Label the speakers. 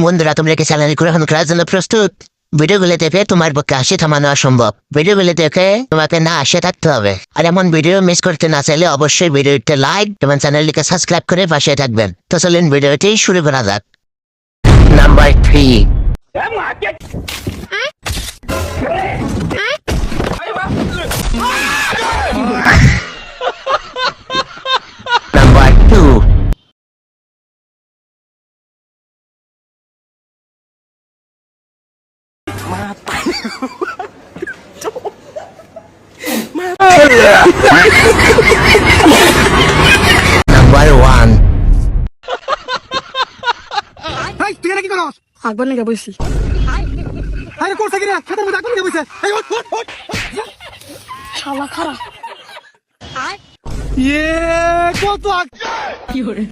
Speaker 1: বন্ধুরা তোমরা কি চ্যানেল গ্রহণ করার জন্য প্রস্তুত? ভিডিওগুলো দেখে তোমার পক্ষে হাসি থামানো অসম্ভব। ভিডিওগুলো দেখে তোমাকে না হাসে থাকতে হবে। আর এমন ভিডিও মিস করতে না চাইলে অবশ্যই ভিডিওতে লাইক এবং চ্যানেলটিকে সাবস্ক্রাইব করে পাশে থাকবেন। তো চলুন ভিডিওটি শুরু করা যাক। নাম্বার 3। নাম্বার 2। নাম্বার 1।
Speaker 2: এই তুই এখানে কি করস?
Speaker 3: আকবর নাকি বলছি
Speaker 2: আরে করছ কি রে? খেতের মধ্যে আকবর নিয়ে বসে। এই ওঠ ওঠ ওঠ।
Speaker 3: শালা খারাপ
Speaker 2: ইয়ে কত
Speaker 3: কি করে